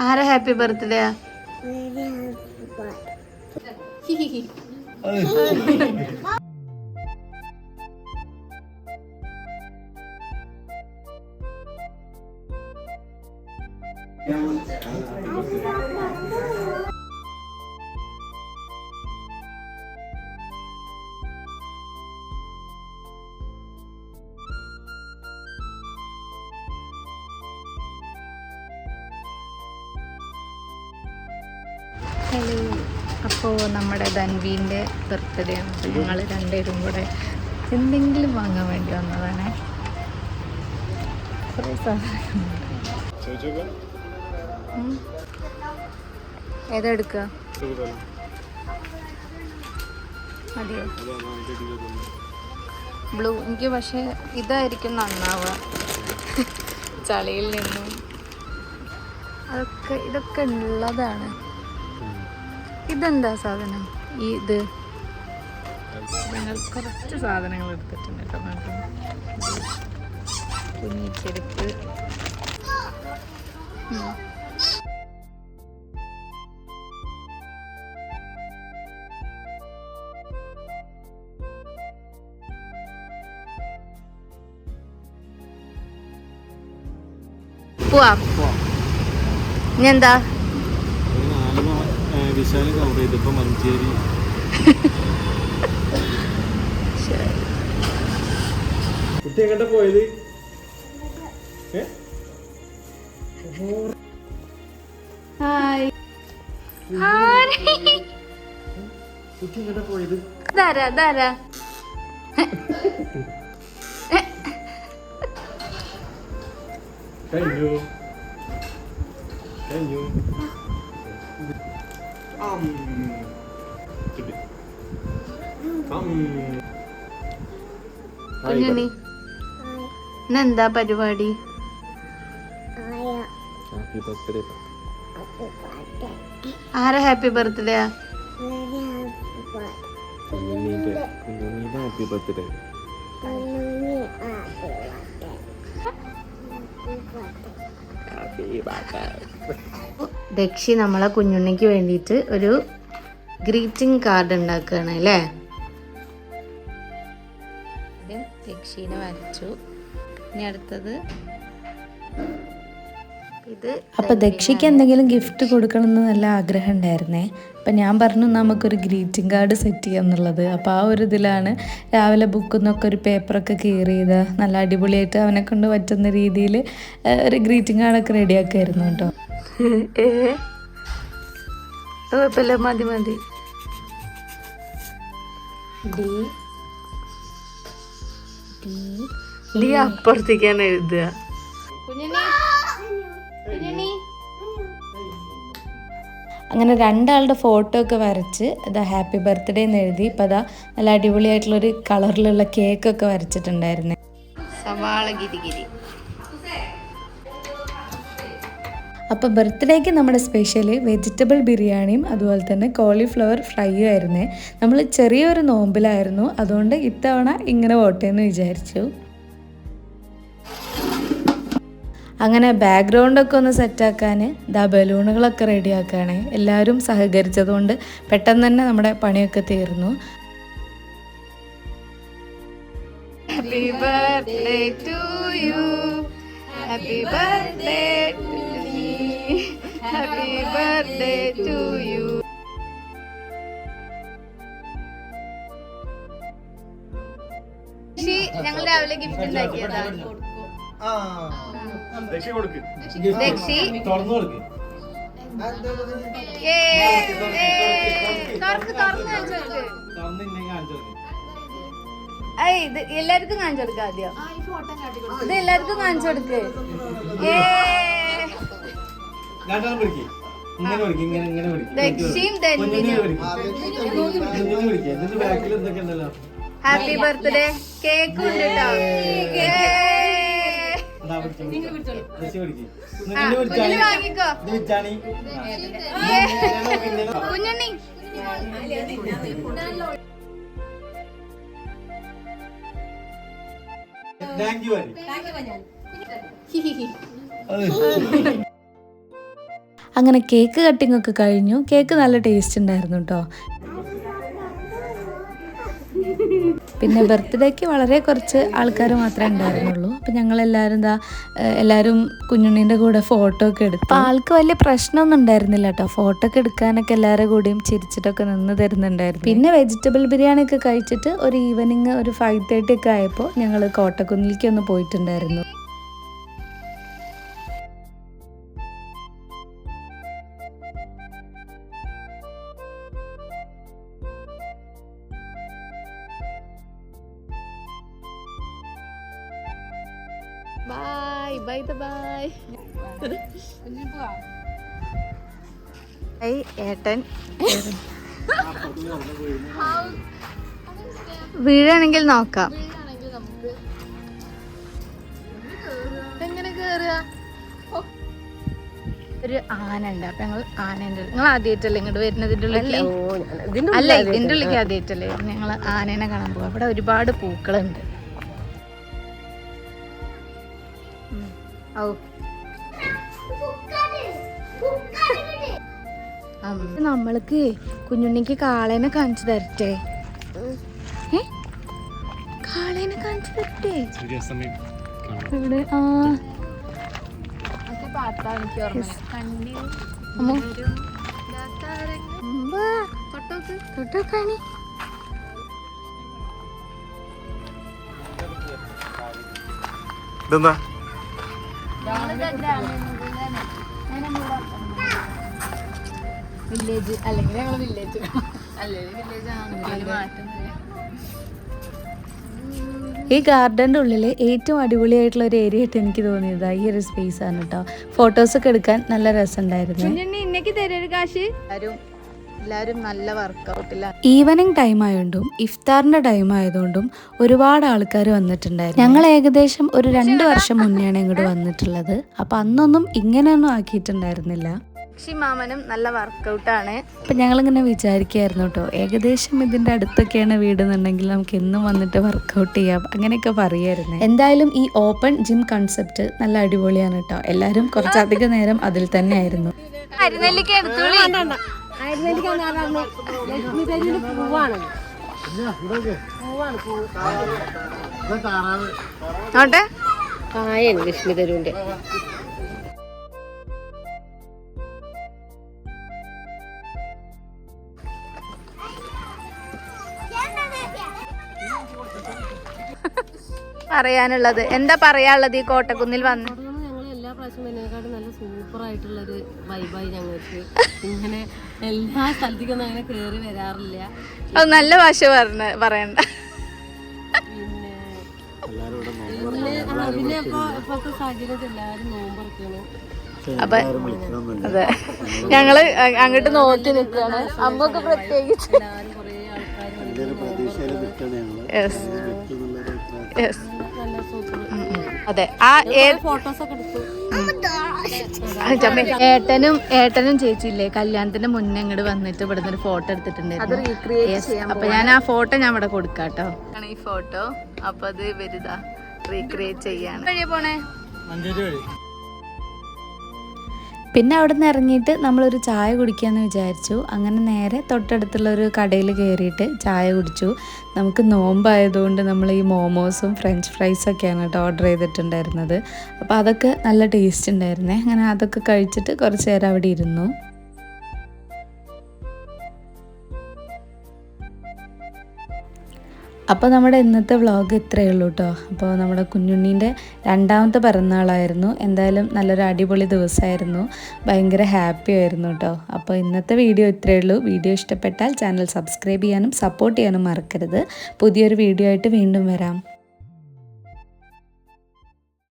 ആരാ happy birthday? Hello, അപ്പോൾ നമ്മുടെ ധൻവീൻ്റെ ബർത്ത്ഡേ ആണ്. അപ്പോൾ ഞങ്ങൾ രണ്ടുപേരും കൂടെ എന്തെങ്കിലും വാങ്ങാൻ വേണ്ടി വന്നതാണ്. കുറേ സാധനങ്ങളുണ്ട്. ഏതാ എടുക്കുക? മതിയോ? ബ്ലൂ. എനിക്ക് പക്ഷേ ഇതായിരിക്കും നന്നാവുക, ചളിയിൽ നിന്നും ഇതൊക്കെ ഉള്ളതാണ്. ഇതെന്താ സാധനം? ഇത് ഞങ്ങൾ കുറച്ച് സാധനങ്ങൾ എടുത്തിട്ടുണ്ട് കേട്ടോ. കുഞ്ഞിച്ചെരുപ്പ്, പോവാം. ഇനി എന്താ? വിശാല കവർ ചെയ്തപ്പോ മഞ്ചേരി. കുട്ടി എങ്ങോട്ടാ പോയത്? ഹായ്. കുട്ടി എങ്ങോട്ടാ പോയത്? ധാരാ കഴിഞ്ഞു. കുഞ്ഞുണ്ണി, ഇന്നെന്താ പരിപാടി? ആരാ happy birthday? Happy birthday. Dakshi നമ്മളെ കുഞ്ഞുണ്ണിക്ക് വേണ്ടിയിട്ട് ഒരു ഗ്രീറ്റിംഗ് കാർഡ് ഉണ്ടാക്കുകയാണ് അല്ലേ? ദക്ഷീനെ വരച്ചു. ഇനി അടുത്തത് ഇത്. അപ്പോൾ ദക്ഷിക്ക് എന്തെങ്കിലും ഗിഫ്റ്റ് കൊടുക്കണമെന്ന് നല്ല ആഗ്രഹം ഉണ്ടായിരുന്നേ. അപ്പം ഞാൻ പറഞ്ഞു നമുക്കൊരു ഗ്രീറ്റിംഗ് കാർഡ് സെറ്റ് ചെയ്യാം എന്നുള്ളത്. അപ്പോൾ ആ ഒരു ഇതിലാണ് രാവിലെ ബുക്കിൽ നിന്നൊക്കെ ഒരു പേപ്പറൊക്കെ കീർ ചെയ്ത് നല്ല അടിപൊളിയായിട്ട് അവനെ കൊണ്ട് പറ്റുന്ന രീതിയിൽ ഒരു ഗ്രീറ്റിംഗ് കാർഡൊക്കെ റെഡിയാക്കുമായിരുന്നു കേട്ടോ. കുഴപ്പമില്ല, മതി. ഡി അപ്പുറത്തേക്കാണ് എഴുതുക. അങ്ങനെ രണ്ടാളുടെ ഫോട്ടോ ഒക്കെ വരച്ച് അതാ ഹാപ്പി ബർത്ത്ഡേ എന്ന് എഴുതി. ഇപ്പം അതാ നല്ല അടിപൊളിയായിട്ടുള്ളൊരു കളറിലുള്ള കേക്കൊക്കെ വരച്ചിട്ടുണ്ടായിരുന്നേ. സവാള ഗിരി. അപ്പോൾ ബർത്ത്ഡേക്ക് നമ്മുടെ സ്പെഷ്യൽ വെജിറ്റബിൾ ബിരിയാണിയും അതുപോലെ തന്നെ കോളിഫ്ലവർ ഫ്രൈയും ആയിരുന്നേ. നമ്മൾ ചെറിയൊരു നോമ്പിലായിരുന്നു, അതുകൊണ്ട് ഇത്തവണ ഇങ്ങനെ പോട്ടെന്ന് വിചാരിച്ചു. അങ്ങനെ ബാക്ക്ഗ്രൗണ്ടൊക്കെ ഒന്ന് സെറ്റാക്കാൻ ബലൂണുകളൊക്കെ റെഡിയാക്കുകയാണ്. എല്ലാവരും സഹകരിച്ചതുകൊണ്ട് പെട്ടെന്ന് തന്നെ നമ്മുടെ പണിയൊക്കെ തീർന്നു. Happy birthday to you, happy birthday to me, happy birthday to you. ഞങ്ങൾ രാവിലെ ഗിഫ്റ്റ് ഉണ്ടാക്കിയതാ. ദക്ഷി തുറന്നു കൊടുക്ക്. ഇത് എല്ലാവർക്കും കാണിച്ചു കൊടുക്ക. ആദ്യം ഇത് എല്ലാവർക്കും കാണിച്ചു കൊടുക്ക്. ദക്ഷിയും ഹാപ്പി ബർത്ത്ഡേ. കേക്ക് ഉണ്ട് വാങ്ങിക്കോ കുഞ്ഞുണ്ണി. അങ്ങനെ കേക്ക് കട്ടിംഗ് ഒക്കെ കഴിഞ്ഞു. കേക്ക് നല്ല ടേസ്റ്റ് ഉണ്ടായിരുന്നു കേട്ടോ. പിന്നെ ബർത്ത്ഡേക്ക് വളരെ കുറച്ച് ആൾക്കാർ മാത്രമേ ഉണ്ടായിരുന്നുള്ളൂ. അപ്പം ഞങ്ങളെല്ലാവരും എല്ലാവരും കുഞ്ഞുണ്ണീൻ്റെ കൂടെ ഫോട്ടോ ഒക്കെ എടുത്തു. അപ്പോൾ ആൾക്ക് വലിയ പ്രശ്നമൊന്നും ഉണ്ടായിരുന്നില്ല കേട്ടോ. ഫോട്ടോ ഒക്കെ എടുക്കാനൊക്കെ എല്ലാവരുടെ കൂടെയും ചിരിച്ചിട്ടൊക്കെ നിന്ന് തരുന്നുണ്ടായിരുന്നു. പിന്നെ വെജിറ്റബിൾ ബിരിയാണി ഒക്കെ കഴിച്ചിട്ട് ഒരു ഈവനിങ് ഒരു 5:30 ഒക്കെ ആയപ്പോൾ ഞങ്ങൾ കോട്ടക്കുന്നിലേക്ക് ഒന്ന് പോയിട്ടുണ്ടായിരുന്നു. ഏട്ടൻ വീഴാണെങ്കിൽ നോക്കാം. ഒരു ആന ഉണ്ട്. അപ്പൊ ഞങ്ങൾ ആനേന്റെ നിങ്ങൾ ആദ്യമായിട്ടല്ലേ ഇങ്ങോട്ട് വരുന്നതിന്റെ ഉള്ളിലേക്ക്? അല്ല, ഇതിന്റെ ഉള്ളിലേക്ക് ആദ്യമായിട്ടല്ലേ. ഞങ്ങൾ ആനേനെ കാണാൻ പോകും. അവിടെ ഒരുപാട് പൂക്കളുണ്ട്. നമ്മൾക്ക് കുഞ്ഞുണ്ണിക്ക് കാളേനെ കാണിച്ചു തരട്ടെ? കാളേനെ കാണിച്ചു തരട്ടെ? ഇവിടെ തൊട്ടോക്കാണി. ഇതെന്താ? വില്ലേജ് അല്ലെങ്കിൽ ഞങ്ങൾ വില്ലേജ് ഈ ഗാർഡൻ്റെ ഉള്ളിൽ ഏറ്റവും അടിപൊളിയായിട്ടുള്ള ഒരു ഏരിയ ആയിട്ട് എനിക്ക് തോന്നിയത് ഈ ഒരു സ്പേസ് ആണ് കേട്ടോ. ഫോട്ടോസൊക്കെ എടുക്കാൻ നല്ല രസമുണ്ടായിരുന്നു. എല്ലാവരും നല്ല വർക്കൗട്ടില്ല. ഈവനിങ് ടൈം ആയതുകൊണ്ടും ഇഫ്താറിൻ്റെ ടൈം ആയതുകൊണ്ടും ഒരുപാട് ആൾക്കാർ വന്നിട്ടുണ്ടായിരുന്നു. ഞങ്ങൾ ഏകദേശം ഒരു 2 വർഷം മുന്നെയാണ് ഇങ്ങോട്ട് വന്നിട്ടുള്ളത്. അപ്പം അന്നൊന്നും ഇങ്ങനെയൊന്നും ആക്കിയിട്ടുണ്ടായിരുന്നില്ല. മാമനും നല്ല വർക്കൗട്ടാണ്. അപ്പം ഞങ്ങളിങ്ങനെ വിചാരിക്കുകയായിരുന്നു കേട്ടോ, ഏകദേശം ഇതിൻ്റെ അടുത്തൊക്കെയാണ് വീടെന്നുണ്ടെങ്കിൽ നമുക്ക് എന്നും വന്നിട്ട് വർക്കൗട്ട് ചെയ്യാം അങ്ങനെയൊക്കെ പറയായിരുന്നു. എന്തായാലും ഈ ഓപ്പൺ ജിം കൺസെപ്റ്റ് നല്ല അടിപൊളിയാണ് കേട്ടോ. എല്ലാവരും കുറച്ചധികം നേരം അതിൽ തന്നെ ആയിരുന്നു. ലക്ഷ്മി തരൂന്റെ പറയാനുള്ളത് എന്താ പറയാനുള്ളത്? ഈ കോട്ടക്കുന്നിൽ വന്ന് ഞങ്ങൾ എല്ലാ പ്രാവശ്യവും ഇതിനെക്കാട്ടും നല്ല സൂപ്പർ ആയിട്ടുള്ളൊരു വൈബായി ഞങ്ങൾക്ക്. ഇങ്ങനെ എല്ലാ സ്ഥലത്തേക്കൊന്നും അങ്ങനെ കയറി വരാറില്ല. അത് നല്ല ഭാഷ പറയണ്ട. പിന്നെ ഇപ്പോഴത്തെ സാഹചര്യത്തിൽ എല്ലാവരും നോമ്പറക്കാണ്. അപ്പൊ അതെ, ഞങ്ങള് അങ്ങോട്ട് നോക്കി നിൽക്കുകയാണ്. അമ്മക്ക് പ്രത്യേകിച്ച് എല്ലാവരും കുറേ ആൾക്കാർ അതെ. ആ ഫോട്ടോസൊക്കെ എടുത്തു. ഏട്ടനും ചേച്ചിയില്ലേ കല്യാണത്തിന്റെ മുന്നേ ഇങ്ങോട്ട് വന്നിട്ട് ഇവിടുന്ന് ഒരു ഫോട്ടോ എടുത്തിട്ടുണ്ടായിരുന്നു. അപ്പൊ ഞാൻ ആ ഫോട്ടോ ഞാൻ ഇവിടെ കൊടുക്കാട്ടോ. ഈ ഫോട്ടോ അപ്പൊ അത് വരുതാ റീക്രിയേറ്റ് ചെയ്യാണ്. പോണേ പിന്നെ അവിടെ നിന്ന് ഇറങ്ങിയിട്ട് നമ്മളൊരു ചായ കുടിക്കാമെന്ന് വിചാരിച്ചു. അങ്ങനെ നേരെ തൊട്ടടുത്തുള്ളൊരു കടയിൽ കയറിയിട്ട് ചായ കുടിച്ചു. നമുക്ക് നോമ്പായതുകൊണ്ട് നമ്മൾ ഈ മോമോസും ഫ്രഞ്ച് ഫ്രൈസൊക്കെയാണ് കേട്ടോ ഓർഡർ ചെയ്തിട്ടുണ്ടായിരുന്നത്. അപ്പോൾ അതൊക്കെ നല്ല ടേസ്റ്റ് ഉണ്ടായിരുന്നേ. അങ്ങനെ അതൊക്കെ കഴിച്ചിട്ട് കുറച്ച് നേരം അവിടെ ഇരുന്നു. അപ്പോൾ നമ്മുടെ ഇന്നത്തെ വ്ളോഗ് ഇത്രയേ ഉള്ളൂ കേട്ടോ. അപ്പോൾ നമ്മുടെ കുഞ്ഞുണ്ണീൻ്റെ 2ാമത്തെ പിറന്നാളായിരുന്നു. എന്തായാലും നല്ലൊരു അടിപൊളി ദിവസമായിരുന്നു. ഭയങ്കര ഹാപ്പി ആയിരുന്നു കേട്ടോ. അപ്പോൾ ഇന്നത്തെ വീഡിയോ ഇത്രയേ ഉള്ളൂ. വീഡിയോ ഇഷ്ടപ്പെട്ടാൽ ചാനൽ സബ്സ്ക്രൈബ് ചെയ്യാനും സപ്പോർട്ട് ചെയ്യാനും മറക്കരുത്. പുതിയൊരു വീഡിയോ ആയിട്ട് വീണ്ടും വരാം.